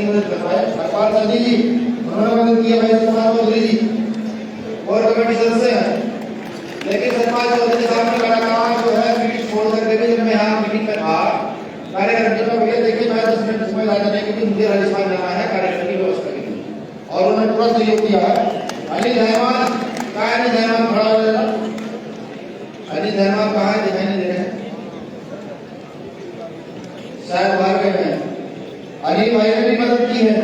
मदद कर पाए। अखबार संजय जी उन्होंने मदद की है, भाई कुमार चौधरी जी और कमेटी सदस्य हैं। लेकिन सतपाल चौधरी साहब ने लगातार जो है मीटिंग छोड़ करके भी, जब मैं यहाँ मीटिंग में था कार्यकर्ता में, भैया देखिए मैं 10 मिनट समय ज़्यादा नहीं, क्योंकि मुझे राजस्थान जाना है कार्यक्रम की व्यवस्था के लिए, और उन्होंने पूरा सहयोग किया है। अनिल जयमान कहाँ है? अनिल जयमान खड़ा हो जाएगा। अनिल जयमान कहाँ है? दिखाई नहीं दे रहे हैं, शायद बाहर गए हैं। अनिल भाई ने भी मदद की है।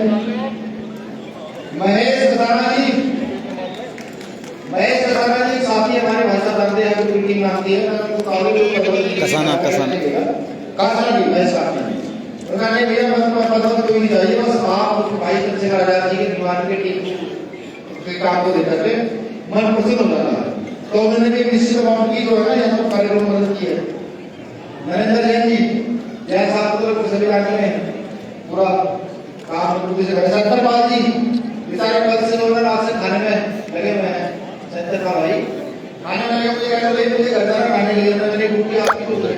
महेश कसाना जी, महेश कसाना जी साथी हमारे भाई साहब जानते हैं कि मीटिंग आती है कसाना कसाना कसाना जी, महेश कसाना जी उन्होंने भैया मतलब कोई नहीं चाहिए, बस आप भाई चंद्रशेखर आजाद जी के दीवान के टीम के काम को देकर के मन प्रसन्न हो जाता है। तो उन्होंने भी निश्चित अमाउंट की जो है ना यहाँ पर कार्यक्रम मदद की है। नरेंद्र जैन जी, जैन साहब तो सभी जानते हैं पूरा काम पूरी से करे। सत्तरपाल जी बेचारे कल से लोग रात से खाने में लगे हुए हैं। सत्तरपाल भाई खाने में लगे, मुझे कहते मुझे घर जाना खाने के लिए, मैंने रोटी आपकी तो है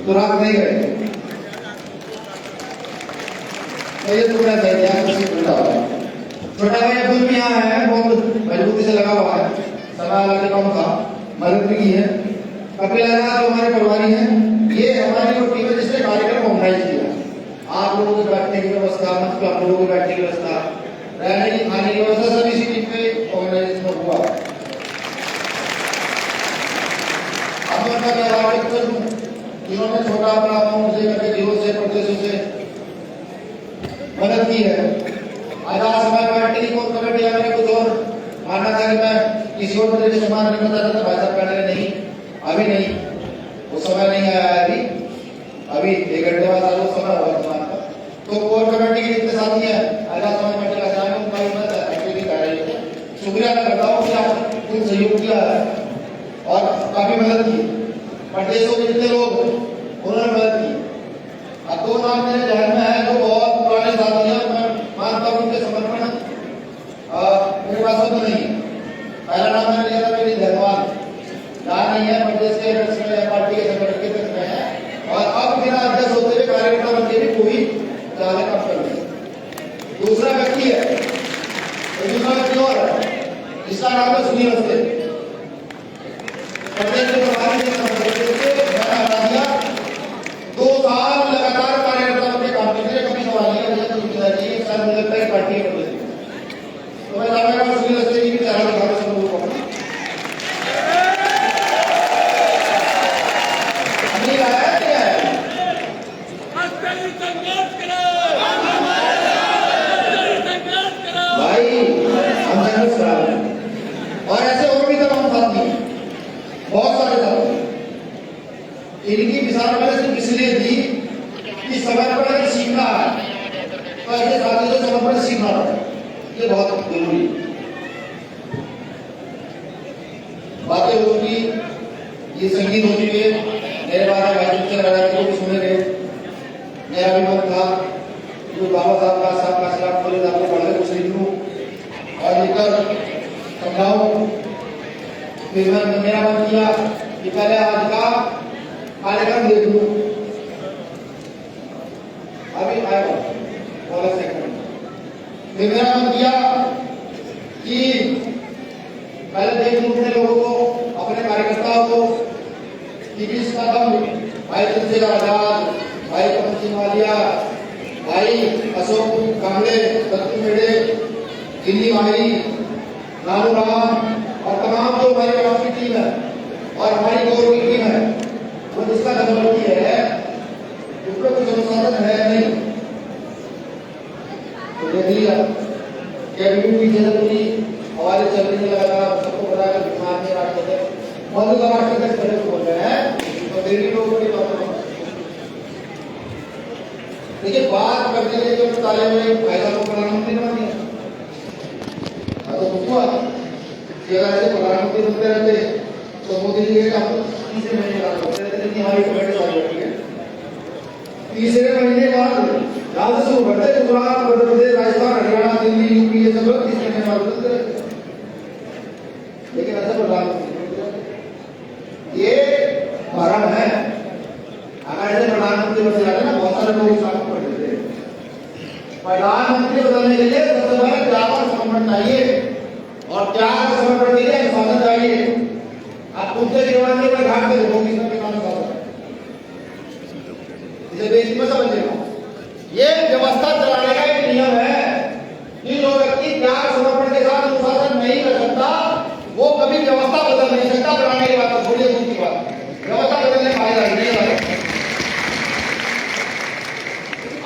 तो रात नहीं गए तो ये टुकड़ा चाहिए छोटा भाई अब्दुल भी यहाँ है, बहुत मजबूती से लगा हुआ है, समय लगे कम था, मदद भी की है। कपिल आजाद जो हमारे परिवारी हैं, ये हमारी वो टीम है जिसने कार्यक्रम ऑर्गेनाइज किया। आप लोगों की बैठने की व्यवस्था, मंच पर आप लोगों की बैठने की व्यवस्था, रहने की खाने की व्यवस्था, सब इसी टीम में ऑर्गेनाइजेशन हुआ। अब मैं क्या बात करूं, इन्होंने छोटा बड़ा अमाउंट से करके जीरो से प्रदेशों से मदद की है। आजाद समाज पार्टी की कोर कमेटी मैंने कुछ और माना था कि मैं किसी और तरीके से मान नहीं करता था, भाई साहब कहने नहीं, अभी नहीं, वो समय नहीं आया है अभी 1 घंटे बाद वो समय होगा तुम्हारा। तो कोर कमेटी के जितने साथी हैं आजाद समाज पार्टी का साथ उनका भी मैं एक्टिविटी कर रही है, शुक्रिया करता हूँ कि आपने सहयोग किया है और काफी मदद की। प्रदेशों के जितने लोग उन्होंने मदद की। अब 2 नाम मेरे ध्यान में है जो बहुत पुराने साथी हैं, मैं मानता हूँ उनके समर्पण मेरे पास तो नहीं है। पहला नाम मैंने लिया था मेरी धन्यवाद, यहाँ नहीं है, प्रदेश के पार्टी के संगठन के तरफ में है, और अब बिना अध्यक्ष होते हुए कार्यकर्ता बनते भी कोई ज्यादा काम कर रहे। दूसरा व्यक्ति है, दूसरा व्यक्ति और इसका नाम है सुनील अवस्थी, प्रदेश के प्रभारी से 2 साल लगातार कार्यकर्ता बनके काम करते हैं। कभी सवाल नहीं है चाहिए सर, मुझे लगता है पार्टी के प्रदेश तो मैं चाहूंगा सुनील अवस्थी जी की चेहरा दिखा दो सब लोगों को। और ऐसे और भी तमाम साथी, बहुत सारे साथी, इनकी मिसाल मैंने सिर्फ इसलिए दी कि समर्पण सीखना है, तो ऐसे साथी से समर्पण सीखना है, ये बहुत जरूरी बातें हो चुकी, ये संगीत हो चुकी है। मेरे बारे में भाई को भी सुने गए, मेरा भी मन था जो बाबा साहब का शराब खोले आपको पढ़ कुछ लिख लूँ और लिखकर समझाऊं। फिर मेरा मन किया कि पहले आज का कार्यक्रम देख लूं, अभी आएगा बोला सेकंड। फिर मेरा मन किया कि पहले देख लूं अपने लोगों को, अपने कार्यकर्ताओं को, कि किस कदम भाई चंद्रशेखर आजाद, भाई कमल सिंह वालिया, भाई अशोक कांबले, दत्तू मेढ़े, दिल्ली भाई, नानू राम और तमाम जो हमारी गांव की टीम है और हमारी कोर की टीम है, वो जिसका नंबर है उसका कुछ संसाधन है नहीं, तो देख लिया कैबिनेट की जरूरी हमारे चल रही लगातार, सबको बता कर बीमार में रखते थे, मौजूदा राष्ट्रपति खड़े बोल रहे हैं तो दिल्ली लोगों की बात देखिए, बात करने के लिए ताले में फायदा को प्रधानमंत्री बना दिया, तो ऐसे प्रधानमंत्री बनते रहते तो मोदी जी के काम तीसरे महीने बाद होते रहते थे। हमारी कमेटी चालू होती है, तीसरे महीने बाद जहां से शुरू करते गुजरात, मध्य प्रदेश, राजस्थान, हरियाणा, दिल्ली, यूपी, ये सब लोग तीसरे महीने बाद होते रहते। लेकिन ऐसा प्रधानमंत्री ये भरम है, अगर ऐसे प्रधानमंत्री बन जाते ना बहुत सारे लोग साथ पड़ जाते प्रधानमंत्री बदलने के लिए सबसे पहले त्याग और समर्पण चाहिए, और त्याग और समर्पण के लिए अनुशासन चाहिए। आप खुद से जीवन में घाट पे देखोगे इसमें कितना अनुशासन है, इसे बेसिक में समझिएगा। ये व्यवस्था चलाने का एक नियम है कि जो व्यक्ति त्याग समर्पण के साथ अनुशासन नहीं कर सकता वो कभी व्यवस्था बदल नहीं सकता। बनाने की बात छोड़िए, दूसरी बात व्यवस्था बदलने का फायदा नहीं है।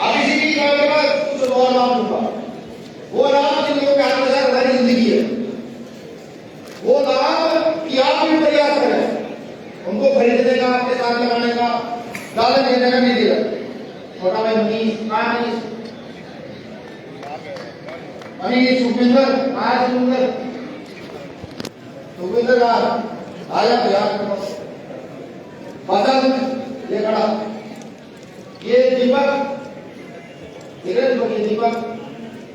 अब इसी चीज के बाद कुछ और नाम लूंगा, वो नाम जिन लोगों के हाथ में हमारी जिंदगी है, वो नाम कि आप भी प्रयास करें उनको खरीदने का, आपके साथ लगाने का, दाले देने का नहीं दिया। छोटा भाई मनीष सुखविंदर सुखविंदर आया प्रयास करो। बसंत ये खड़ा, ये दीपक दीपक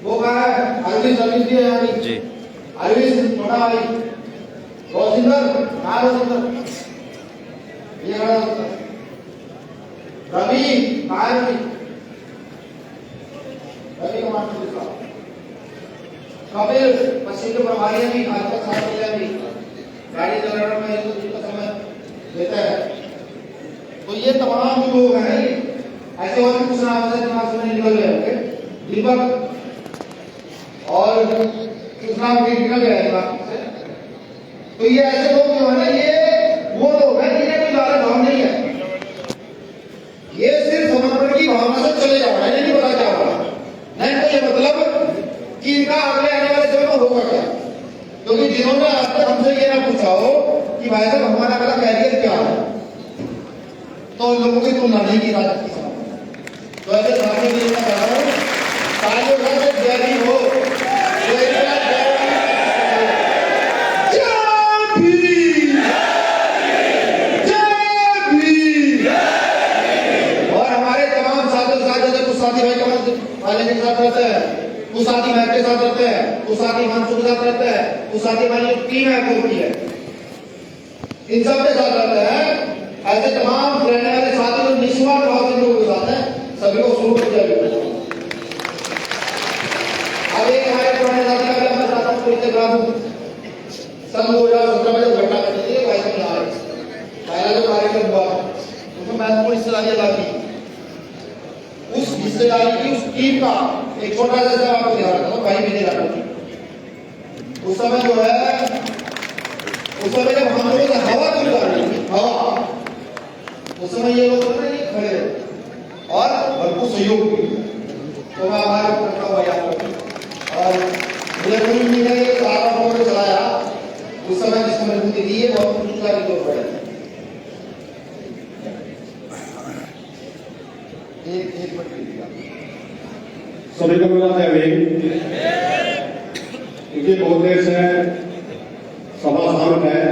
वो कहा है, अरविंद अरविंद भी है जी, अरविंद छोटा भाई, रोशिंदर ये खड़ा, रवि रवि कमांड कपिल पश्चिम के प्रभारी भी भाजपा साथ भी गाड़ी चलाने में जितना समय देता है। तो ये तमाम जो लोग हैं ऐसे और भी कुछ नाम से दिमाग से निकल गए होंगे, दीपक और कुछ नाम भी निकल गया दिमाग से। तो ये ऐसे लोग जो है ना, ये वो लोग हैं जिन्हें कोई ज्यादा भाव नहीं है, ये सिर्फ समर्पण की भावना से चले जाओ, नहीं पता क्या होगा, नहीं तो ये मतलब कि इनका अगले आने वाले समय में होगा क्या। क्योंकि जिन्होंने आज तक हमसे ये ना पूछा हो कि भाई साहब हमारा अगला कैरियर क्या है, तो उन लोगों की तुलना नहीं की राजनीति के साथ। तो ऐसे सामने भी मैं कह रहा हूँ, सालों भर से जय भी हो, और हमारे तमाम साथियों के साथ, जैसे कुछ साथी भाई कमल वाले के साथ रहते हैं, कुछ साथी महक के साथ रहते हैं, कुछ साथी मंसू के साथ रहते हैं, कुछ साथी हमारी टीम है ग्रुप है, इन सब के साथ रहते हैं। ऐसे तमाम रहने वाले साथी जो निस्वार्थ भाव से लोगों के साथ हैं, सभी को शुरू कर दिया। अब एक हमारे पुराने साथी का भी मैं चाहता हूँ पूरी तरह सन 2017 में जब घटना घटी थी भाई साहब, पहला जो कार्यक्रम हुआ उसमें महत्वपूर्ण हिस्सेदारी अदा की। उस हिस्सेदारी की उस टीम का एक छोटा सा जवाब आपको ध्यान रखना, भाई मेरे रात उस समय जो है, उस समय जब हम लोगों ने हवा क्यों कर रही थी, हवा, उस समय ये लोग खड़े और भरपूर सहयोग भी, तो मैं आभार करता हूँ भाई आपको। और मुझे कोई उम्मीद है कि सारा लोगों ने चलाया उस समय जिसको मजबूती दी है, बहुत कुछ की जरूरत पड़े। एक सभी को मिला है क्योंकि बहुत देर से सभा शांत है,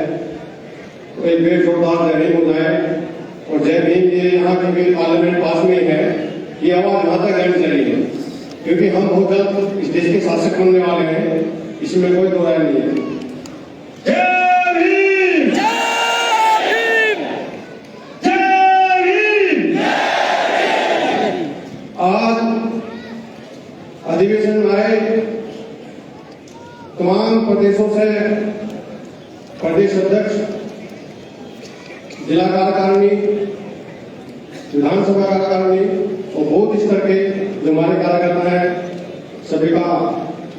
तो एक बेर जोरदार जय भीम हो जाए। और जय भीम ये यहाँ क्योंकि पार्लियामेंट पास में है, ये आवाज यहाँ तक रहनी चाहिए, क्योंकि हम बहुत जल्द इस देश के शासक बनने वाले हैं, इसमें कोई दो राय नहीं है। जय भीम, जय भीम, जय भीम। आज अधिवेशन में आए तमाम प्रदेशों से प्रदेश अध्यक्ष, जिला कार्यकारिणी, विधानसभा कार्यकारिणी और बूथ स्तर के जो हमारे कार्यकर्ता हैं, सभी का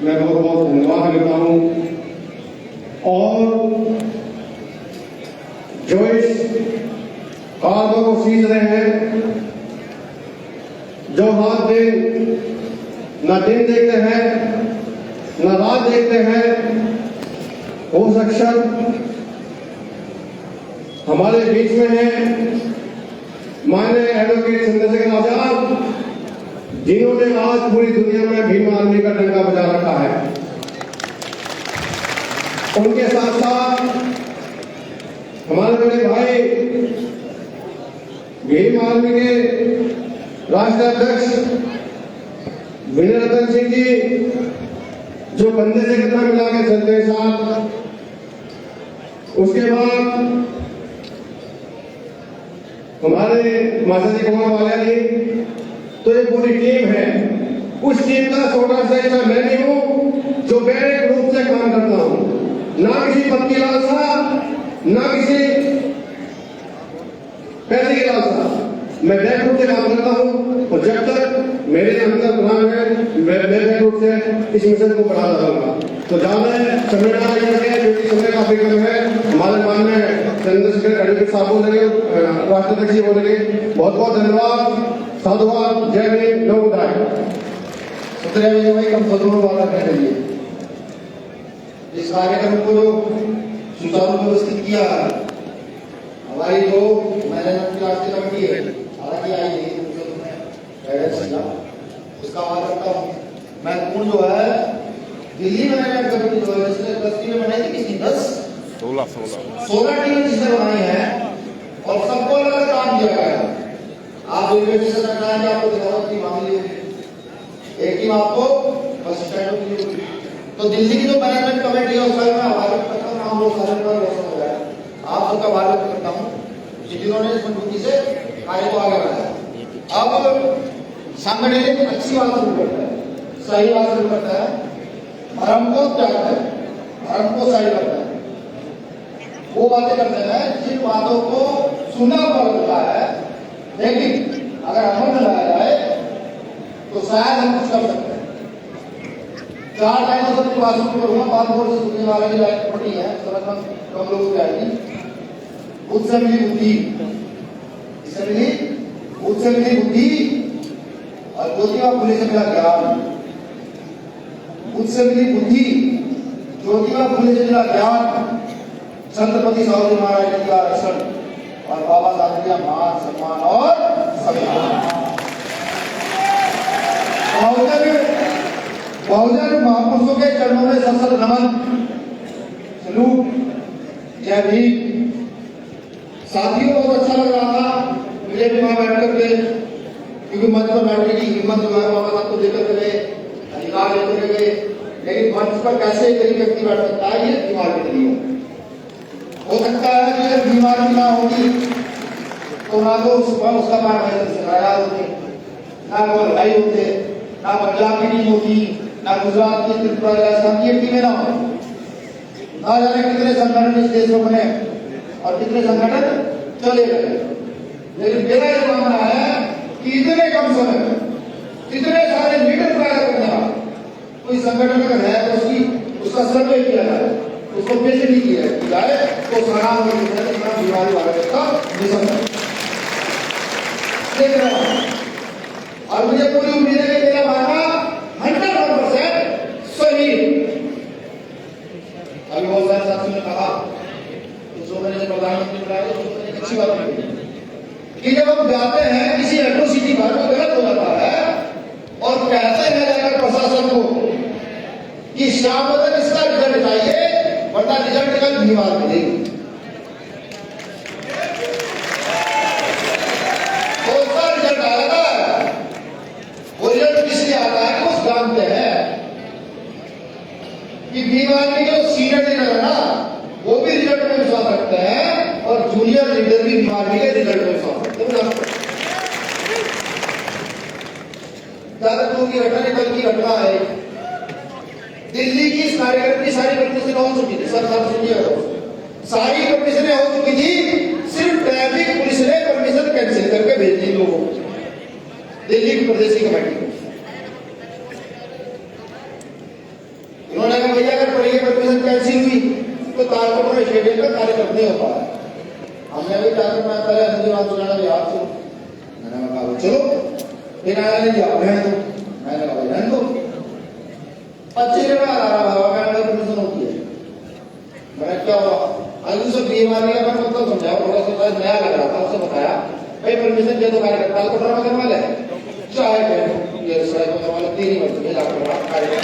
मैं बहुत बहुत धन्यवाद करता हूं। और जो इस कार्यों को सींच रहे हैं, जो रात दिन न दिन देखते हैं न रात देखते हैं, वो शख्स हमारे बीच में है माननीय एडवोकेट चंद्रशेखर आजाद, जिन्होंने आज पूरी दुनिया में भीम आर्मी का डंका बजा रखा है। उनके साथ साथ हमारे बड़े भाई भीम आर्मी के राष्ट्रीय अध्यक्ष विनय रतन सिंह जी, जो कंधे से कंधा मिला के चलते हैं साथ। उसके बाद हमारे माता जी कुमार वाला जी, तो ये पूरी टीम है, उस टीम का छोटा सा हिस्सा मैं भी हूं जो बैरक रूप से काम करता हूं, ना किसी पद की लालसा, ना किसी पैसे की लालसा। मैं बैरक रूप से काम करता हूं और जब तक मेरे अंदर प्लान है मैं बैरक रूप से इस मिशन को बढ़ाता रहूंगा। तो ज्यादा समय ना लगेगा क्योंकि समय काफी कम है। हमारे माननीय चंद्रशेखर गढ़वी साहब बोलेंगे, राष्ट्रपति जी बोलेंगे। बहुत बहुत धन्यवाद, साधुवाद, जय भीम, नमो बुद्धाय। सुधरे भाई कम जरूर वादा करने के लिए इस कार्यक्रम को जो सुचारू व्यवस्थित किया हमारी जो मैनेजमेंट की राष्ट्रीय कमेटी है, हालांकि आई नहीं मुझे तुम्हें गाइडेंस दिया, उसका आभार करता हूँ। महत्वपूर्ण जो है दिल्ली मैनेजमेंट कमेटी जो है जिसने 10 टीमें बनाई थी, किसकी 16 टीमें जिसने बनाई है और सबको अलग अलग काम दिया गया। आप रेलवे स्टेशन में जाएंगे आपको दिखाओ की मांगी होगी, एक टीम आपको बस स्टैंडों के लिए। तो दिल्ली की जो मैनेजमेंट कमेटी है उसका मैं आभार करता हूँ। हम लोग सारे पर हो गया, आप सबका आभार करता हूँ जिन्होंने इस मजबूती से कार्य को आगे बढ़ाया। अब संगठन अच्छी बात शुरू करता है, सही बात शुरू करता है, धर्म को त्यागता है, धर्म को सही करता है। वो बातें करते हैं जिन बातों को सुना हुआ होता है, लेकिन अगर अमल में लाया जाए तो शायद हम कुछ कर सकते हैं। 4 लाइनों से बात शुरू करूंगा, बात बोल से सुनने वाले की लाइन पड़ी है, समझ कम लोगों की आएगी। उससे मिली बुद्धि, इससे मिली उससे मिली बुद्धि और ज्योतिबा फुले से मिला ज्ञान। उससे मिली बुद्धि, ज्योतिबा फुले से मिला ज्ञान, छत्रपति साहू महाराज ने दिया आरक्षण और बाबा साहब ने दिया मान सम्मान और सम्मान। बहुजन महापुरुषों के चरणों में सशक्त नमन, सलूट, जय भीम। साथियों बहुत अच्छा लग रहा था मुझे भी वहां बैठ करके, क्योंकि मंच पर बैठने की हिम्मत जो है बाबा साहब को देकर गए, अधिकार लेकर गए, लेकिन मंच पर कैसे एक व्यक्ति बैठ सकता है, ये बीमार के लिए हो सकता है कि अगर बीमारी ना होगी तो ना तो उसका पाठ सिखाया होते, ना वो लड़ाई होते, ना पंजाब की टीम होती, ना गुजरात की, त्रिपुरा, राजस्थान की टीमें ना हो, ना जाने कितने संगठन इस देश में बने और कितने संगठन चले गए। लेकिन मेरा ये मानना है कि इतने कम समय में इतने सारे लीडर पैदा करने का कोई संगठन अगर है तो उसका सर्वे किया जाए, उसको पीएचडी किया जाए तो सराहना बीमारी वाले का मिशन देख रहा हूं। और मुझे पूरी उम्मीद है कि मेरा मानना 100% सही। अभी बहुत सारे साथियों ने कहा जो मैंने प्रधानमंत्री बनाया तो अच्छी बात नहीं कि जब हम जाते हैं किसी मेट्रो सिटी पर तो गलत हो जाता है और कहते हैं जाकर प्रशासन को कि शाम तक इसका रिजल्ट चाहिए वरना रिजल्ट कल बीमार मिलेगी। तो उसका रिजल्ट आएगा, वो रिजल्ट किसलिए आता है कुछ जानते हैं कि बीमार के जो सीनियर लीडर है ना वो भी रिजल्ट में विश्वास रखते हैं और जूनियर लीडर भी बीमारी के रिजल्ट में विश्वास रखते हैं। ज्यादातर की घटना कल की घटना है, दिल्ली की इस कार्यक्रम की सारी परमिशन हो चुकी थी, सर सुनिए, सारी परमिशन हो चुकी थी, सिर्फ ट्रैफिक पुलिस ने परमिशन कैंसिल करके भेज दी लोगों को, दिल्ली की प्रदेश की कमेटी को। उन्होंने कहा भैया अगर परमिशन कैंसिल हुई तो तारकोट में स्टेडियम का कार्यक्रम नहीं हो पाया। हमने भी जाकर मैं पहले धन्यवाद सुनाना भी आपको, मैंने कहा चलो फिर आया नहीं जाओ रहने दो, मैंने कहा रहने दो 25 रुपये आ रहा है मैंने परमिशन होती है। मैंने क्या हुआ आलू से बीमारी का मैं मतलब समझाया, थोड़ा सा नया लग रहा था, उससे बताया भाई परमिशन दे दो कार्यक्रम तारकोट में करने वाले चाहे ये सड़क करने वाले 3 बजे जाकर कार्यक्रम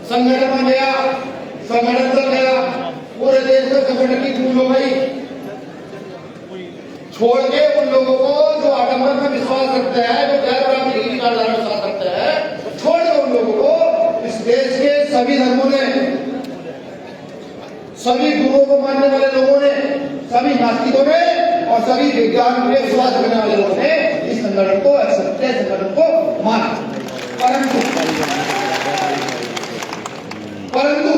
संगठन बन गया, संगठन चल गया, पूरे देश में संगठन की गूंज हो गई। छोड़ के उन लोगों को जो आडंबर में विश्वास रखते हैं, जो गैर बराबरी की विचारधारा में विश्वास रखते हैं, छोड़ के उन लोगों को इस देश के सभी धर्मों ने, सभी गुरुओं को मानने वाले लोगों ने सभी नास्तिकों ने और सभी विज्ञान में विश्वास करने वाले लोगों ने इस संगठन को एक्सेप्ट किया, संगठन को माना। परंतु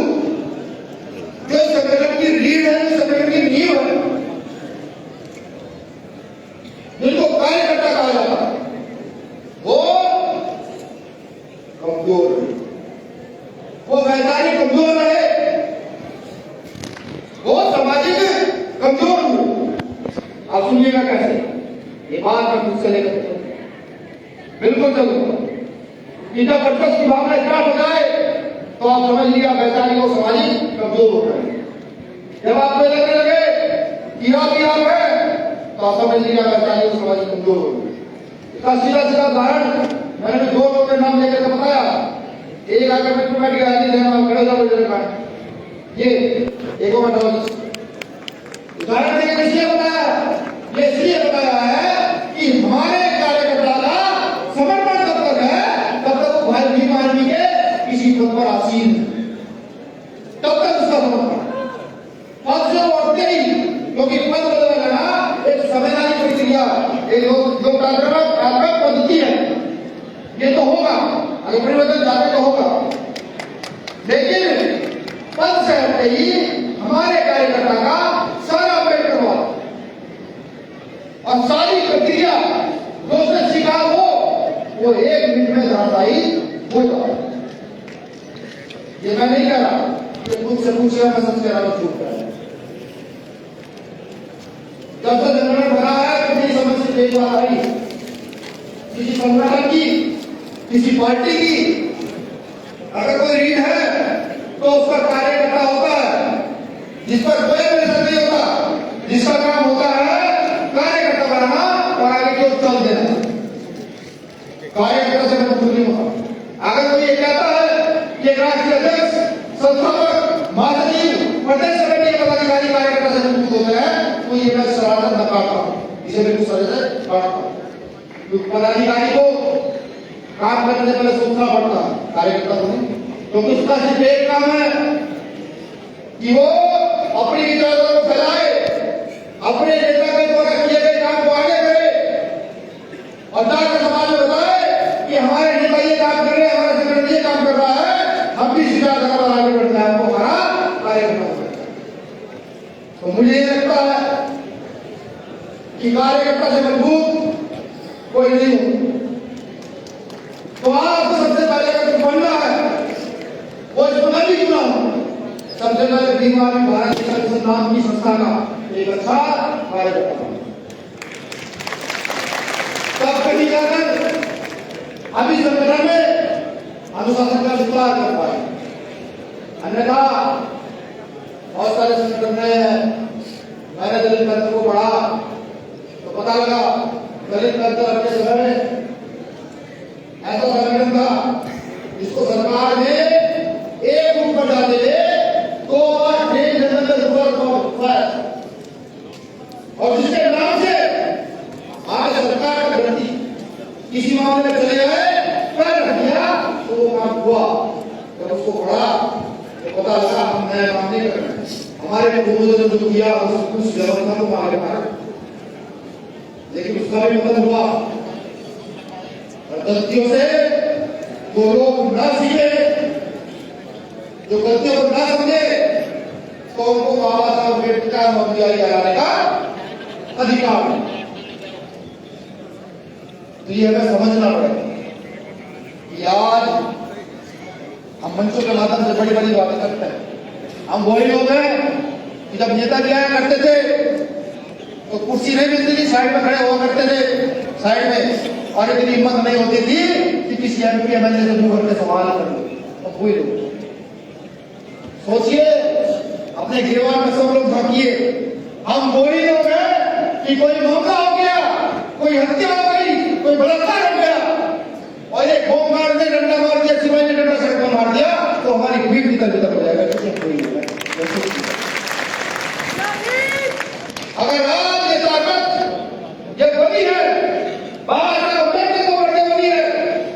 जो संगठन की रीढ़ है, जो संगठन की नींव है, जिनको कार्यकर्ता कहा जाता है, वो कमजोर है, वो वैचारिक कमजोर रहे, वो सामाजिक कमजोर हुए। आप सुनिएगा कैसे, ये बात मैं मुझसे लेकर बिल्कुल चलूंगा कि जब वर्चस्व की भावना स्टार्ट हो जाए तो आप समझ लिया वैचारिक और सामाजिक कमजोर हो गए। जब आपको लगने लगे कि आप है तो आप समझ लिया वैचारिक और सामाजिक कमजोर हो गए। इसका सीधा सीधा उदाहरण मैंने दो लोगों के नाम लेकर के बताया। एक आकर मैं तुम्हें खड़े जाओ, ये एक उदाहरण देकर इसलिए बताया, ये इसलिए बताया है कि हमारे कार्यकर्ता का समर्पण तब तक है तब तक वो भाई भीम आर्मी के किसी पद पर आसीन है, तब तक उसका समर्पण। पद से उठते ही, क्योंकि पद बदलना एक संवैधानिक प्रक्रिया, एक जो कार्यक्रम पद्धति है, ये तो होगा, अगर परिवर्तन चाहते तो होगा, लेकिन पद से हटते ही हमारे कार्यकर्ता का सारा पेट करवा और सारी प्रक्रिया जो उसने सीखा हो वो 1 मिनट में धराशायी हो जाए। ये मैं नहीं कह रहा, ये मुझसे पूछे, मैं सच कह रहा हूं, झूठ कह रहा हूं। जब से संगठन बना है तो मेरी समझ से एक बात आई, किसी संगठन की, किसी पार्टी की अगर कोई रीढ़ है तो उसका कार्यकर्ता होता है जिस पर कोई प्रेशर नहीं होता, जिसका काम होता है कार्यकर्ता बनाना और आगे की ओर चल देना। कार्यकर्ता से मजबूत नहीं होता। अगर कोई ये कहता है कि राष्ट्रीय अध्यक्ष, संस्थापक, महासचिव, प्रदेश समिति के पदाधिकारी कार्यकर्ता से मजबूत होते हैं, तो ये मैं सराहना नकारता हूं, इसे बिल्कुल सर से काटता हूं। पदाधिकारी को काम करने से पहले सोचना पड़ता है, कार्यकर्ता को नहीं, क्योंकि उसका सिर्फ एक काम है कि वो अपनी विचारधारा को फैलाए, अपने नेता के द्वारा किए गए काम को आगे करे और जाकर समाज में बताए कि हमारे नेता ये काम कर रहे हैं, हमारा संगठन ये काम कर रहा है, हम भी विचारधारा पर आगे बढ़ना है, हमको हमारा कार्यकर्ता होगा। तो मुझे ये लगता है कि कार्यकर्ता से मजबूत कोई नहीं हो। तो आपको सबसे पहले अगर बनना है वो इसमें भी चुना हो, सबसे पहले भीम आर्मी भारत अनुसंधान की संस्था का एक अच्छा कार्यकर्ता, तब कहीं जाकर अभी संगठन में अनुशासन का विस्तार कर पाए। अन्यथा बहुत सारे संगठन में मैंने दलित तंत्र को पढ़ा तो पता लगा दलित तंत्र अपने समय में ऐसा संगठन था जिसको सरकार ने एक रूप में डाले तो और जिसके नाम से आज सरकार का गलती किसी मामले में चले गए, कर दिया तो वो काम हुआ। जब उसको पढ़ा तो पता लगा हम नया काम नहीं कर रहे, हमारे पूर्वजों ने जो किया उस व्यवस्था को आगे बढ़ा, लेकिन उसका भी मतलब हुआ गलतियों से जो लोग न सीखे, जो गलतियों को न समझे, तो उनको बाबा साहब अम्बेडकर का मौजूदा कराने का अधिकार है। तो ये हमें समझना पड़ेगा कि आज हम मंचों के माध्यम से बड़ी बड़ी बातें करते हैं। हम वही लोग हैं कि जब नेता जी आया करते थे तो कुर्सी नहीं मिलती थी, साइड में खड़े हुआ करते थे साइड में, और इतनी हिम्मत नहीं होती थी कि किसी एमपी एमएलए से मुंह भर के सवाल कर लो। तो कोई लोग सोचिए, अपने गिरवान में सब लोग झांकिए, हम वही लोग हैं कि कोई मौका हो गया, कोई हत्या हो गई, कोई बलात्कार हो गया और एक बम मार दे, डंडा मार दिया, सिपाही ने डंडा सर पर मार दिया तो हमारी भीड़ निकल हो जाएगा। अगर आज ये ताकत ये बनी है, बाबा साहब अम्बेडकर को बढ़ते बनी है,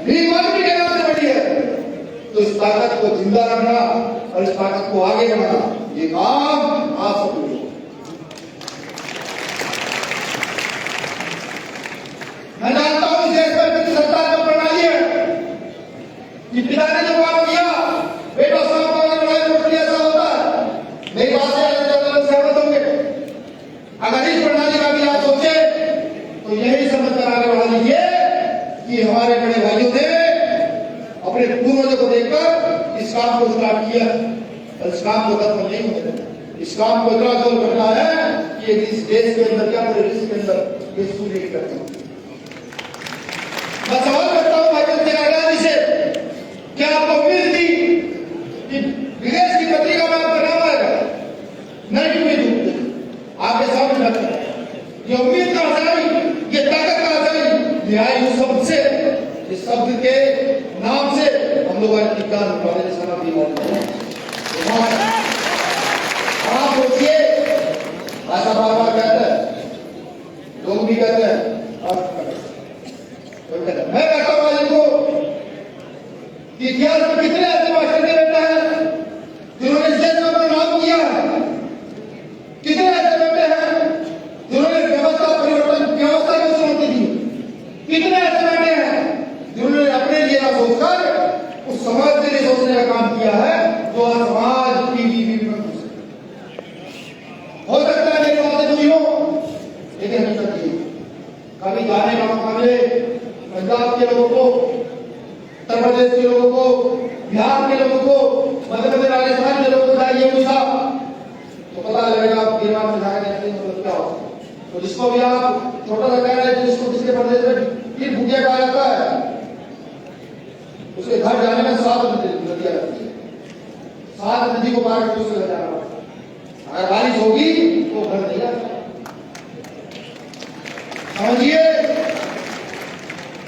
भीम आर्मी के नाम से बनी है, तो इस ताकत को जिंदा रखना और इस ताकत को आगे बढ़ाना ये काम आप सब लोगों सफल नहीं होने देना। इस काम को इतना जोर करना है कि इस देश के अंदर क्या पूरे विश्व के अंदर ये सूर्य करते हैं। मैं सवाल करता हूं भाई जी से, क्या आपको उम्मीद थी कि विदेश की पत्रिका में आपका नाम आएगा? नहीं उम्मीद थी। आपके सामने रखा ये उम्मीद कहां से आई, ये ताकत कहां से आई? ये आई उस शब्द से, इस शब्द के नाम से हम लोग आज विज्ञान विभाग से सना भी आप सोचिए, ऐसा बार बार कहते हैं, लोग भी कहते हैं, मैं कहता हूं आज इनको कि इतिहास में कितने ऐसे मास्टर के बेटे हैं जिन्होंने इस देश में अपना नाम किया है? कितने ऐसे बेटे हैं जिन्होंने व्यवस्था परिवर्तन, व्यवस्था को चुनौती दी? कितने ऐसे बेटे हैं जिन्होंने अपने लिए ना सोचकर उस समाज के लिए सोचने का काम किया है जो आज समाज पीढ़ी में हो सकता है मेरी बातें बुरी हो, लेकिन हकीकत ये कभी जाने का मौका मिले पंजाब के लोगों को, उत्तर प्रदेश के लोगों को, बिहार के लोगों को, मध्य प्रदेश राजस्थान के लोगों को जाइए पूछा तो पता लगेगा आप गिरवान में जाकर देखते हैं मतलब क्या होता है। तो जिसको भी आप छोटा सा कह रहे हैं, जिसको किसके प्रदेश में फिर भूखिया कहा जाता है, उसके घर जाने में 7 नदियां लगती है, 7 नदी को पार करके उसके घर जाना पड़ता है। अगर बारिश होगी तो घर नहीं जाता। समझिए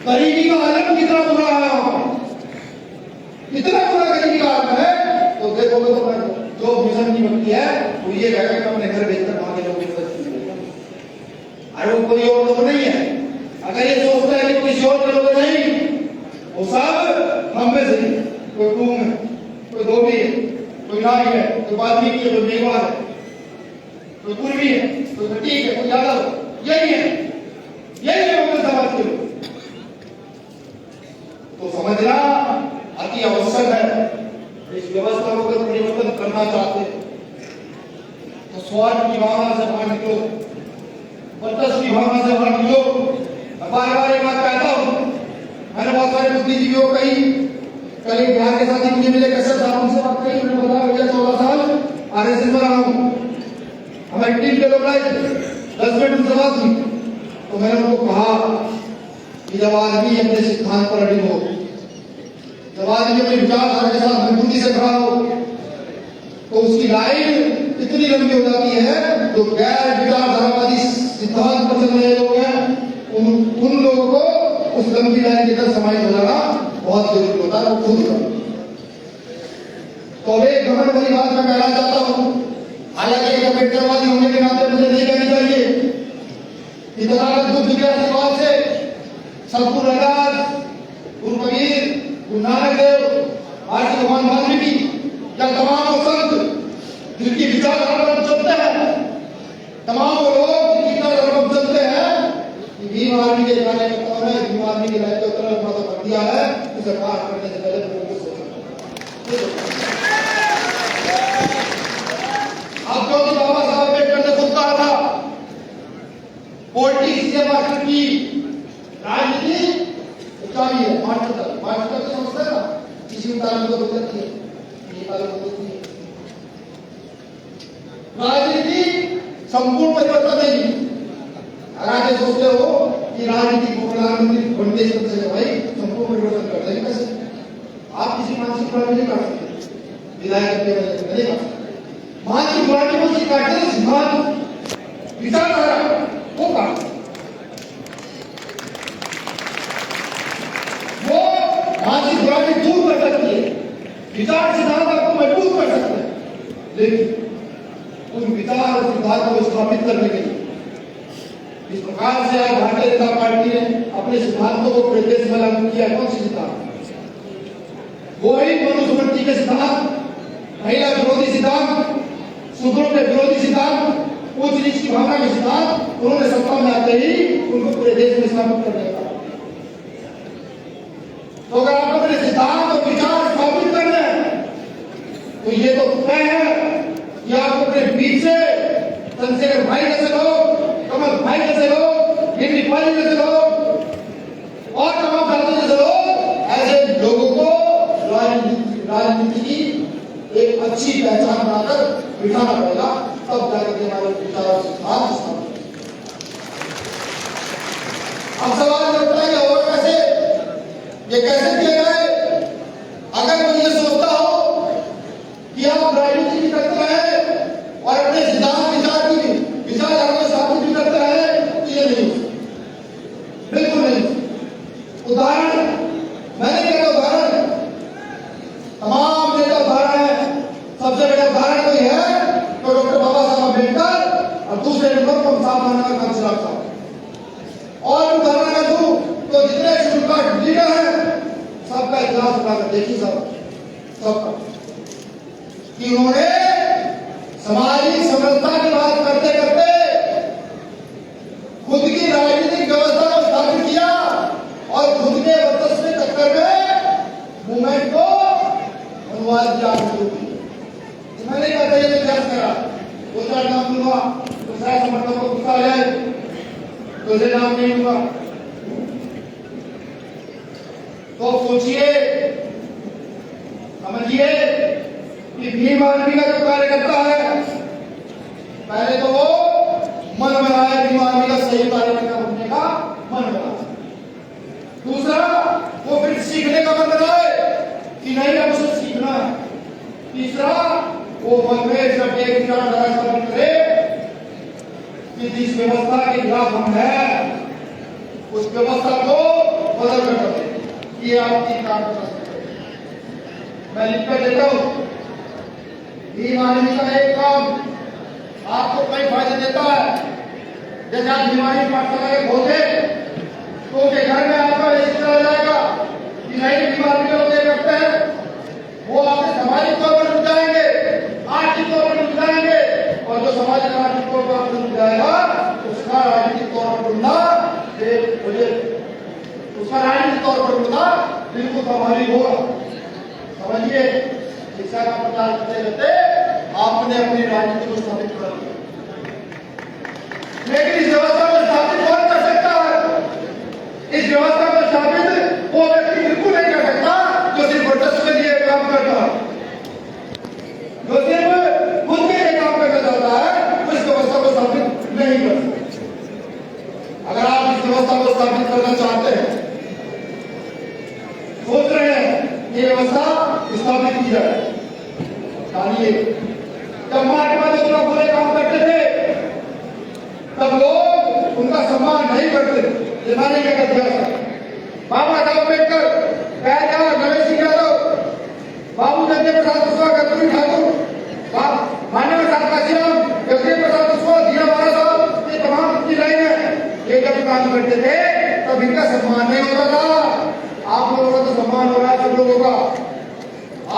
गरीबी का आलम कितना बुरा है, कितना बुरा गरीबी का आलम है। तो देखोगे तो जो मिशन की भक्ति है वो ये कहेगा कि अपने घर बेचकर वहां के लोगों को अरे वो कोई और लोग नहीं है। अगर ये सोचता है कि किसी और के लोग नहीं, वो सब हम में से कोई रूम है, कोई धोबी है, कोई नाई है, कोई वाल्मीकि है, कोई मेघवाल है, कोई पूर्वी है, कोई खटीक है, कोई यादव, यही है, यही है वो समाज के लोग। तो समझना अति आवश्यक है। इस व्यवस्था को अगर परिवर्तन करना चाहते तो स्वार्थ की भावना से बाहर निकलो, बदस की भावना से बाहर निकलो। बार बार एक बात कहता हूं, मैंने बहुत सारे बुद्धिजीवियों को कही, कल एक बिहार के साथी मुझे मिले, कश्यप साहब, उनसे बात कही, मैंने बताया भैया 14 साल आरएसएस में रहा हूं, हमारी टीम के लोग आए 10 मिनट उनसे बात हुई तो मैंने उनको कहा कि जब आदमी अपने सिद्धांत पर अडिग हो, जब आदमी अपने विचारधारा के साथ मजबूती से खड़ा हो तो उसकी लाइन इतनी लंबी हो जाती है। जो गैर विचारधारावादी सिद्धांत पर चल रहे लोग हैं उन लोगों को उस लंबी लाइन के अंदर समाहित हो जाना बहुत जरूरी होता है, वो खुद होता। तो अब एक घमंड वाली बात मैं कहना चाहता हूं, हालांकि एक अम्बेडकरवादी होने के नाते मुझे नहीं कहनी चाहिए। इतना बुद्ध के आशीर्वाद से सतगुरु रविदास, गुरु कबीर, गुरु नानक देव, महर्षि भगवान वाल्मीकि या तमाम वो संत जिनकी विचारधारा पर चलते हैं, तमाम वो लोग जिनकी विचारधारा पर चलते हैं, भीम आर्मी के जाने का कौन है, भीम आर्मी के लाइफ को उतना लंबा तो कर दिया है कि सरकार करने से पहले लोगों को सोचना। अब जो बाबा साहब अम्बेडकर ने खुद कहा था, पॉलिटिक्स से मास्टर की राजनीति चाबी है, मास्टर तो समझता है ना, किसी भी तालीम को बदलती है, ये तालीम बदलती है। राजनीति संपूर्ण परिवर्तन नहीं। अगर आप ये सोचते हो कि राजनीति को प्रधानमंत्री बनते से भाई संपूर्ण परिवर्तन कर देंगे, कैसे? आप किसी मानसिक बुराई नहीं कर सकते, विधायक के वजह से नहीं कर सकते। मानसिक बुराई को काटते हैं, सिद्धांत विचारधारा वो काटते, वो मानसिक बुराई दूर कर सकती है, विचार सिद्धांत आपको मजबूत कर सकते हैं। लेकिन उन विचार और सिद्धांतों को स्थापित करने के लिए इस प्रकार से आज भारतीय जनता पार्टी ने अपने सिद्धांतों को पूरे देश में लागू किया। कौन सी सिद्धांत? वही मनुस्मृति के सिद्धांत, महिला विरोधी सिद्धांत, सुदृढ़ के विरोधी सिद्धांत, उच्च नीच की भावना के सिद्धांत उन्होंने सत्ता में आते ही उनको पूरे देश में स्थापित कर दिया। तो अगर आपको अपने सिद्धांत और विचार स्थापित करना है तो ये तो तय है कि आपको अपने बीच से चंद्रशेखर भाई जैसे लोग, कमल भाई जैसे लोग, गिरनी पाली जैसे लोग और तमाम जाति जैसे लोग, ऐसे लोगों को राजनीति की एक अच्छी पहचान बनाकर बिठाना पड़ेगा, तब जाकर के हमारे विचार और सिद्धांत स्थापित। अब सवाल उठता है कि होगा कैसे, ये कैसे किया जाए? अगर कोई ये सोचता हो कि आप राजनीति भी करते रहे और अपने सिद्धांत विचारधारा को स्थापित भी करते रहे, तो ये नहीं, बिल्कुल नहीं। उदाहरण मैंने क्या उदाहरण, तमाम नेता उदाहरण है। सबसे बड़ा उदाहरण कोई है तो डॉक्टर बाबा साहब अम्बेडकर, और दूसरे नंबर पर साहब मानना कांशीराम साहब। और उदाहरण का दूं तो जितने शेड्यूल कास्ट लीडर हैं सबका इतिहास उठाकर देखिए सबका कि उन्होंने सामाजिक समरसता की बात करते करते खुद की राजनीतिक व्यवस्था को स्थापित किया और खुद के वर्चस्व के चक्कर में मूवमेंट को अनुवाद किया। मैंने कहा ये तो जज करा, दो चार नाम दूंगा तो शायद समर्थकों को गुस्सा आ जाए, तो ये नाम नहीं दूंगा। तो सोचिए, समझिए कि भीम आर्मी का जो कार्यकर्ता है, पहले तो वो मन बनाए भीम आर्मी का सही कार्यकर्ता बनने का मन बनाए। दूसरा, वो फिर सीखने का मन बनाए कि नहीं अब उसे सीखना है। तीसरा, वो मन में जब एक विचारधारा स्थापित करे कि जिस व्यवस्था के खिलाफ हम हैं उस व्यवस्था को बदल कर दे। ये आप तीन काम कर सकते हैं, मैं लिख कर देता हूं। भीम आर्मी का एक काम आपको कई फायदे देता है। जैसे आप भीम आर्मी पाठशाला के खोलते तो उनके घर में आपका ऐसे चला जाएगा कि नहीं भीम आर्मी के लोग ये करते हैं, वो आपके सामाजिक तौर पर जुट जाएंगे, आर्थिक तौर पर जुट जाएंगे, और जो सामाजिक आर्थिक तौर पर आपसे जुट जाएगा उसका राजनीतिक तौर पर जुड़ना उसका राजनीतिक तौर पर जुड़ना बिल्कुल स्वाभाविक होगा। समझिए, शिक्षा का प्रचार करते रहते आपने अपनी राजनीति को स्थापित कर दिया, लेकिन इस व्यवस्था को स्थापित कौन कर सकता है? इस व्यवस्था को स्थापित वो व्यक्ति बिल्कुल नहीं कर सकता जो सिर्फ वर्चस्व के लिए काम करता है, जो सिर्फ खुद के लिए काम करना चाहता है, वो इस व्यवस्था को स्थापित नहीं कर सकता। अगर आप इस व्यवस्था को स्थापित करना चाहते हैं, सोच रहे हैं ये व्यवस्था स्थापित की जाए, जानिए जब महात्मा ज्योतिराव फुले काम करते थे तब लोग उनका सम्मान नहीं करते थे। मैंने क्या कर दिया, बाबा साहब अम्बेडकर, नरेश सिंह यादव, बाबू जगदेव प्रसाद कुशवाहा, कर्पूरी ठाकुर, माननीय प्रसाद काशीराम, जगदेव प्रसाद कुशवाहा, दीना बाला साहब, ये तमाम की लाइन है, ये जब काम करते थे तब इनका सम्मान नहीं होता था। आप लोगों का तो सम्मान हो रहा है सब लोगों का।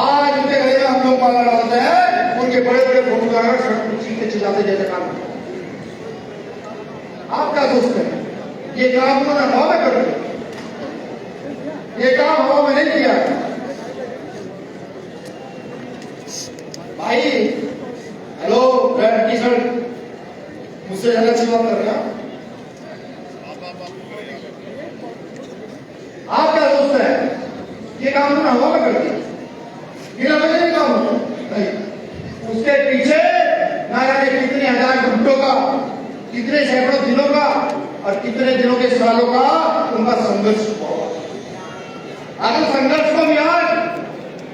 आज उनके गले में हम लोग माला डालते हैं, उनके बड़े बड़े फोटो लगाकर सड़क पर चीखते चिल्लाते जैसे काम। आप क्या सोचते हैं ये काम उन्होंने हवा में कर दिया? ये काम हवा में नहीं किया भाई। हेलो टी शर्ट, मुझसे ज्यादा अच्छी बात कर रहे हैं आप क्या सोचते हैं ये काम उन्होंने हवा में कर दिया? बिना वजह नहीं काम होता नहीं, उसके पीछे ना जाने कितने हजार घंटों का, कितने सैकड़ों दिनों का और कितने दिनों के सालों का उनका संघर्ष हुआ। अगर संघर्ष को भी आज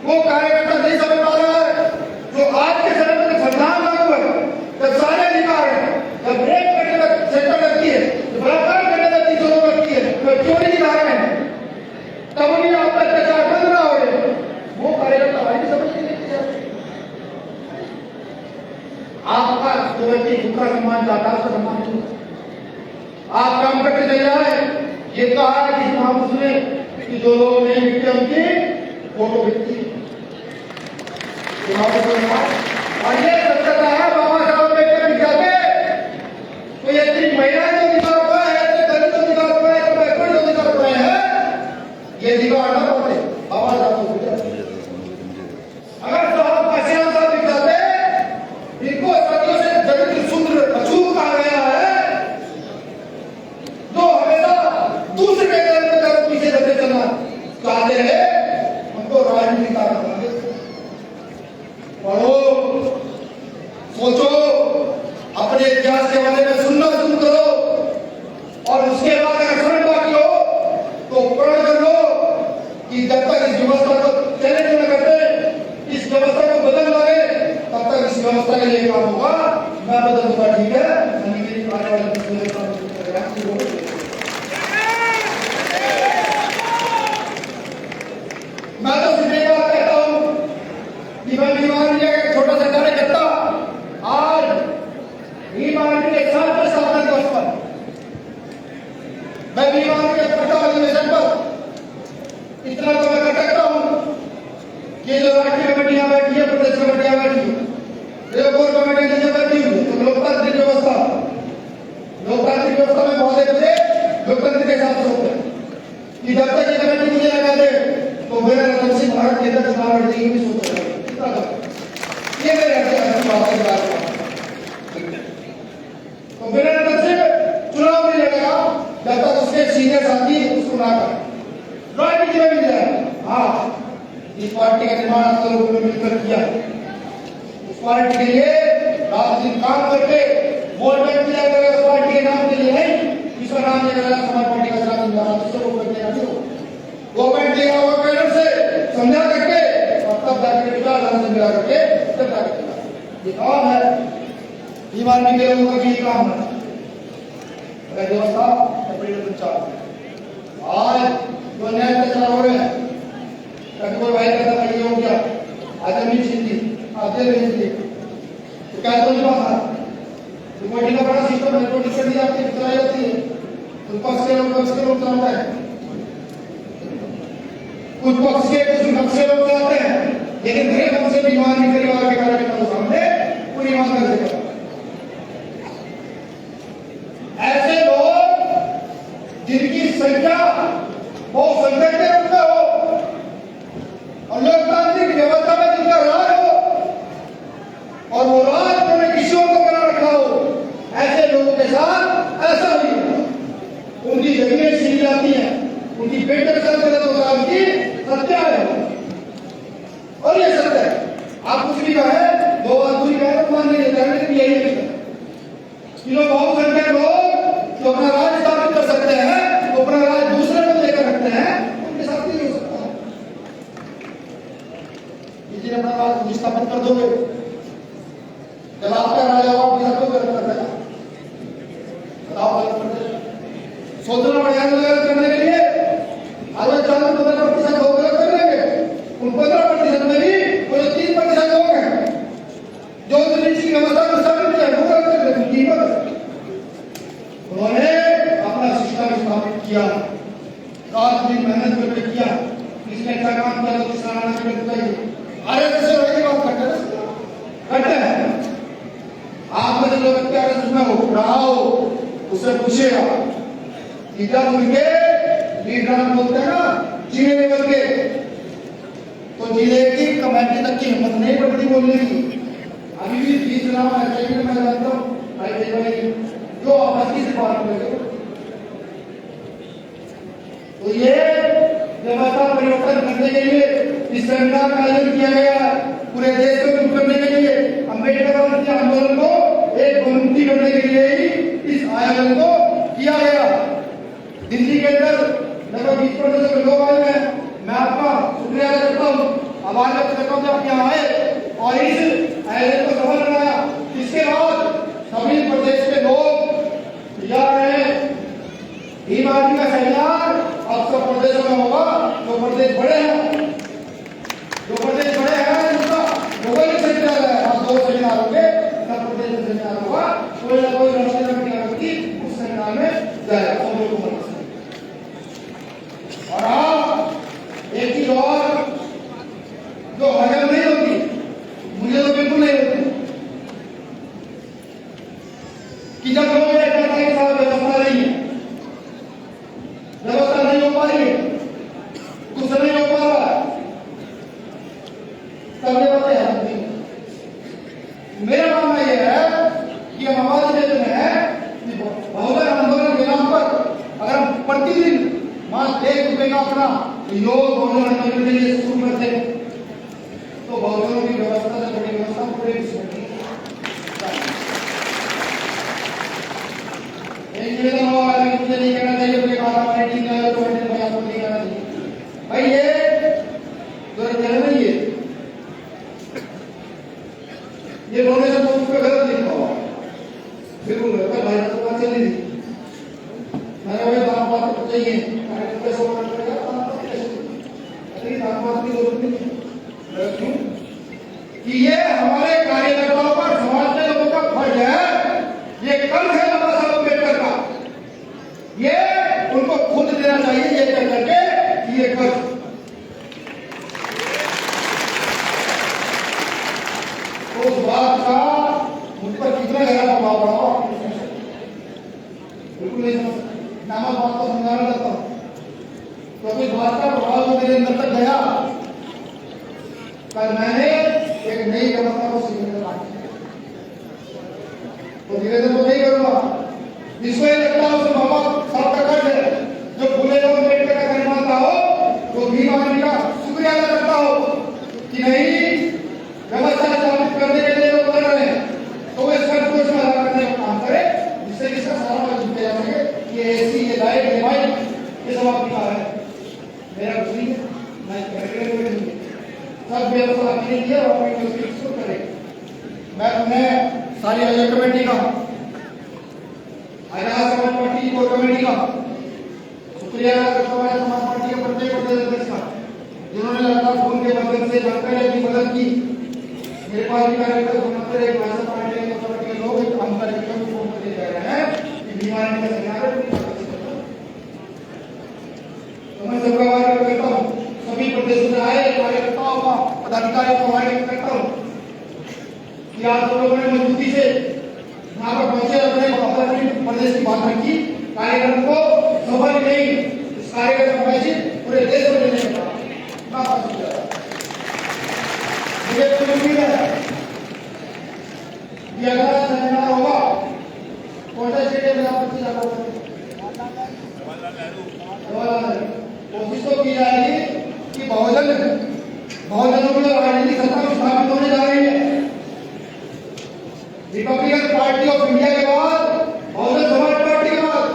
वो कार्यकर्ता नहीं समझ पा रहा है, जो आज के समय में संविधान लागू है, जब सारे अधिकार है, जब रेप करने का सेक्टर लगती है, बलात्कार करने का 300 लगती है, तो चोरी की धारा है, तब भी आपका अत्याचार बंद ना हो रहे, वो कार्यकर्ता भाई समझ नहीं किया। आपका जो व्यक्ति दूसरा सम्मान चाहता है उसका सम्मान नहीं, आप काम करते चले जाए। ये कहा कि महापुरुष ने कि जो लोग नहीं मिलते उनकी फोटो बिकती और ये सत्यता है। बाबा साहब अम्बेडकर जाते तो ये इतनी महिलाएं जो अधिकार पाए हैं, इतने दलित जो अधिकार पाए हैं, बैकवर्ड जो अधिकार पाए हैं, ये अधिकार ना पाते बाबा साहब को। अगर साहब काशीराम साहब दिखाते इनको सदियों से दलित शूद्र अछूत कहा गया है, जो हमेशा दूसरे के पीछे चलते चलना चाहते हैं, उनको राजनीति का पढ़ो, सोचो, अपने इतिहास के बारे में सुनना शुरू करो और उसके बाद अगर समझ बाकी हो तो प्रण कर लो कि जब तक इस व्यवस्था को चैलेंज न करते, इस व्यवस्था को बदल लाए, तब तक इस व्यवस्था के लिए काम होगा। मैं बदल दूंगा, ठीक है? मैं तो सिर्फ एक बात कहता हूं कि मैं बीमार इंडिया का छोटा सा कार्यकर्ता आज बीमार के 7 स्थापना दिवस पर मैं बीमार के पट्टा अधिवेशन पर इतना तो मैं कर सकता हूं कि जो राष्ट्रीय कमेटियां बैठी है, प्रदेश कमेटियां बैठी है, कोर कमेटी नीचे बैठी हुई, तो लोकतांत्रिक व्यवस्था में बहुत अच्छे लोकतंत्र के हिसाब से होते हैं कि जब तक ये कमेटी मुझे लगा दे तो मेरा रतन सिंह भारत के अंदर चुनाव लड़ने की भी सोच रहा है। ये मेरे तो मेरा रतन सिंह चुनाव नहीं लड़ेगा जब तक उसके सीनियर साथी उसको ना करें, राजनीति में मिल जाए। हाँ, इस पार्टी का निर्माण आप लोगों ने मिलकर किया, उस पार्टी के लिए रात दिन काम करके वोट बैंक दिया गया, उस पार्टी के नाम के लिए नहीं, इसका नाम दिया गया समाज पार्टी का नाम दिया गया, दूसरे को देना नहीं हो, वो बैंक दिया हुआ कैडर से समझा करके और तब जाकर विचारधारा से मिला करके तब जाकर ये काम है। ईमानदारी के लोगों का भी काम है। व्यवस्था आज जो न्याय प्रचार हो रहे हैं, कभी कोई भाई कहता है ये हो गया, आज अमीर सिंधी आज हिंदी तो क्या तो नहीं बात रिपोर्टिंग का बड़ा सिस्टम है, रिपोर्टिंग कर दी जाती है, चलाई जाती है, कुछ पक्ष के लोग चलाते हैं, कुछ पक्ष के कुछ नक्शे लोग चलाते हैं, लेकिन गरीब हमसे भी ईमानदारी परिवार के कार्यकर्ताओं सामने पूरी ईमानदारी से करते हैं। ऐसे लोग जिनकी संख्या बहुत संकट के रूप में हो और लोकतांत्रिक व्यवस्था में जिनका राज हो और वो राज उन्होंने किसी को बना रखा हो, ऐसे लोगों के साथ ऐसा ही होगा। उनकी जमीनें छीनी जाती हैं, उनकी पेटें उनकी हत्या है और ये सत्य है। आप कुछ भी कहें, दो बात पूरी कहें तो मान नहीं देता, लेकिन यही है कि लोग बहुसंख्यक लोग जो अपना राज स्थापित कर सकते हैं, तो अपना राज दूसरे को लेकर रखते हैं, उनके साथ नहीं हो सकता। किसी ने अपना राज स्थापित कर दोगे, जब आपका राजा हो आपके साथ को गलत कर देगा, सोचना पड़ेगा गलत करने के लिए। अगर 4-15% लोग गलत कर लेंगे, उन 15% में भी कोई 3% लोग हैं जो नीति की व्यवस्था को स्थापित किया, वो गलत कर देंगे। उन्होंने अपना सिस्टम स्थापित किया, रात दिन मेहनत करके किया, किसने अच्छा काम किया तो किसान आरएसएस से बात करते हैं। आप में जो लोग आरएसएस में हो रहा हो उससे पूछिएगा कि जब उनके लीडर बोलते हैं ना जिले लेवल के, तो जिले की कमेटी तक की हिम्मत नहीं पड़ती बोलने की। अभी भी 20 नाम ऐसे ही मैं जानता हूँ जो आपस की बात करेंगे। तो ये व्यवस्था परिवर्तन करने के लिए इस सेमिनार का आयोजन किया गया, पूरे देश को दूर करने के लिए, अम्बेडकर आंदोलन को एक बहुमुखी करने के लिए ही इस आयोजन को किया गया। दिल्ली के अंदर लगभग 20% लोग आए हैं, मैं आपका शुक्रिया अदा करता हूँ। आभार व्यक्त करता हूँ कि आप यहाँ आए और इस आयोजन को सफल बनाया। इसके बाद सभी प्रदेश के लोग जा रहे हैं, बीमारी का सेमिनार अब सब प्रदेशों में होगा। जो प्रदेश बड़े हैं उनका लोकल सेमिनार है, अब 2 सेमिनार होंगे, सब प्रदेश में सेमिनार होगा, कोई ना कोई व्यक्ति उस सेमिनार में जाएगा। और आप एक चीज और जो हजम नहीं होती, मुझे तो बिल्कुल नहीं होती, कि जब लोग ये कहते हैं कि साहब व्यवस्था नहीं है, व्यवस्था नहीं हो पा रही है, कुछ नहीं हो पा रहा है, तब ये बातें हैं। मेरा मानना यह है कि हम आवाज देते हैं कि बहुजन आंदोलन के नाम पर अगर हम प्रतिदिन मान 1 रुपए का अपना योग बहुजन आंदोलन के लिए शुरू करते तो बहुजनों की व्यवस्था से बड़ी व्यवस्था पूरे विश्व में ये कर्ज है बाबा साहब अम्बेडकर का, ये उनको खुद देना चाहिए ये कह करके ये कर्ज। तो उस बात का मुझ पर कितना गहरा प्रभाव पड़ा बिल्कुल नहीं समझ, नामक बात को समझाना चाहता हूं, क्योंकि इस बात का प्रभाव जो मेरे अंदर तक गया, कल मैंने एक नई व्यवस्था को स्वीकार किया। तो निवेदन तो नहीं करूंगा, जिसको ये लगता है उसे बाबा साहब का कर्ज है, जो फूले साहब अम्बेडकर का कर्ज मानता हो, तो भीम आर्मी का शुक्रिया अदा करता हो कि नहीं व्यवस्था स्थापित करने के लिए लोग कर रहे हैं, तो वो इस कर्ज को इसमें अदा करने का काम करे, जिससे कि इसका सारा कर्ज चुका जा सके। ये ऐसी ये लाइट ये माइक ये सब आपकी बात है, मेरा कुछ नहीं है, मैं सब व्यवस्था आपने दिया और अपनी उसको करें। मैं उन्हें सारी आयोजक कमेटी का, समाज पार्टी कोर कमेटी का शुक्रिया अदा करता हूं, समाज पार्टी के प्रत्येक प्रदेश अध्यक्ष का, जिन्होंने लगातार फोन के माध्यम से जानकारी अपनी मदद की। मेरे पास भी कार्यकर्ता फोन करते रहे, भाजपा पार्टी के लोग हम कार्यक्रम को फोन करते जा रहे हैं कि बीमारी का सेमिनार है, तो मैं सबका आभार करता हूँ। सभी प्रदेशों में आए कार्यकर्ताओं का, पदाधिकारियों को आभार करता हूँ कि आप लोगों ने मजबूती से यहाँ पर पहुंचे, अपने प्रदेश की बात रखी, कार्यक्रम को सफल नहीं, इस कार्यक्रम का मैसेज पूरे देश में लेने का मुझे तो उम्मीद है कि अगला सेमिनार होगा कोटा स्टेडियम में, आप ज्यादा कोशिश तो की जाएगी कि बहुजनों की राजनीतिक सत्ता में स्थापित होने जा रही है। रिपब्लिकन पार्टी ऑफ इंडिया के बाद, बहुजन समाज पार्टी के बाद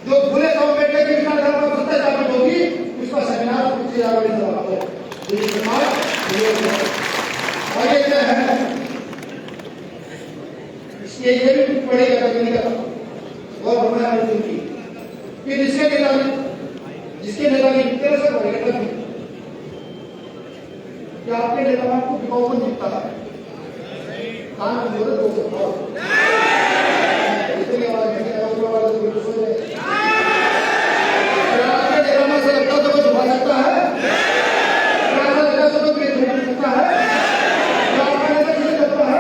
जो खुले अम्बेडकर की विचारधारा पर सत्ता स्थापित होगी, उसका सेमिनार पूछे जा रहा है। इसके ये भी पड़ेगा कभी का और बढ़िया की फिर जिसके नेता ने तेरे से बढ़ेगा कि आपके नेता को विकाऊ को निपटा है काम जरूरत हो सकता है इतनी आवाज नहीं है, ऊपर वाले को कुछ हो जाए, आपके नेता में से लगता तो कुछ हो सकता है, ऐसा लगता तो कुछ हो सकता है, आपका नेता किसे लगता है,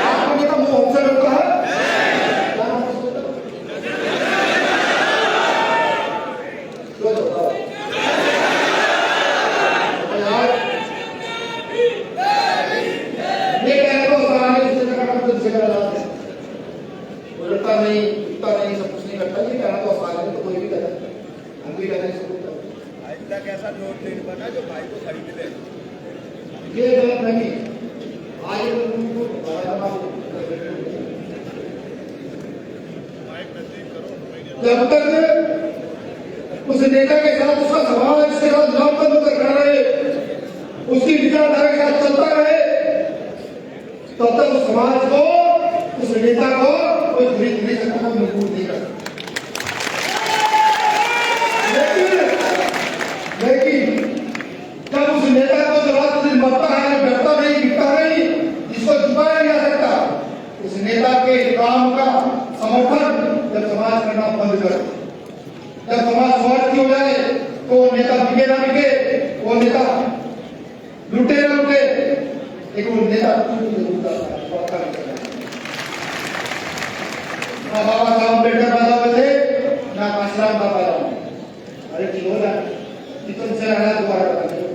आपका नेता मुंह हमसे लगता है, नहीं सब कुछ नहीं करता, ये कहना तो आसान है, तो कोई भी कहता है, हम भी कहते हैं सब कुछ करता है। कैसा नोट नहीं बना जो भाई को खरीद ले, ये गलत नहीं। आज जब तक उस नेता के साथ उसका स्वभाव इसके साथ नामबंद कर रहे, उसकी विचारधारा के साथ चलता रहे, तब तक उस समाज को, उस नेता को कोई खरीद नहीं सकता, मजबूर नहीं कर सकता। लेकिन जब उस नेता को जो रात दिन मरता है, डरता नहीं, गिरता नहीं, जिसको छुपाया नहीं जा सकता, उस नेता के काम का समर्थन जब समाज करना बंद कर, जब समाज स्वार्थी हो जाए, तो वो नेता बिके ना बिके, वो नेता लुटे ना लुटे, लेकिन वो नेता ना बाबा साहब अम्बेडकर पैदा हुए थे, ना काशीराम का पैदा हुआ। अरे ठीक हो जाए, तुमसे रहना दोबारा बता दो,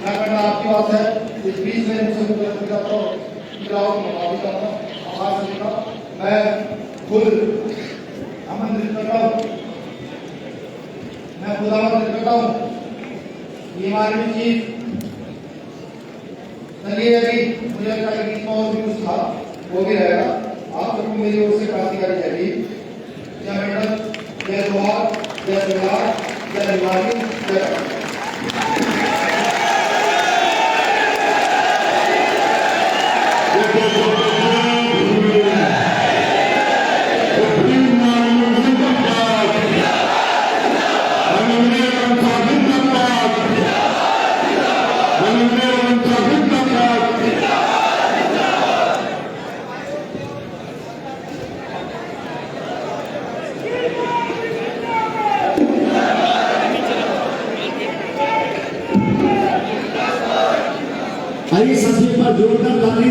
ना करना आपकी बात है। इस बीच में मुझसे माफी चाहता हूँ, आभार सभी का मैं खुद आमंत्रित करता हूँ, मैं खुद आमंत्रित करता हूँ। ये हमारे चीफ चलिए, अभी मुझे लगता है कि और भी कुछ था वो भी रहेगा। आप सबको मेरी ओर से क्रांतिकारी जय भीम, जय मंडल, जय जोहार, जय जोहार, जय दिवाली, जय भाई सभी पर जोरदार ताली।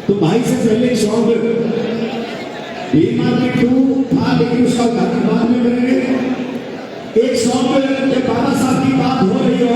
तो भाई से पहले सॉन्ग बीमार में 2 था, लेकिन उसका उद्घाटन बाद में करेंगे। एक सॉन्ग जब बाबा साहब की बात हो रही हो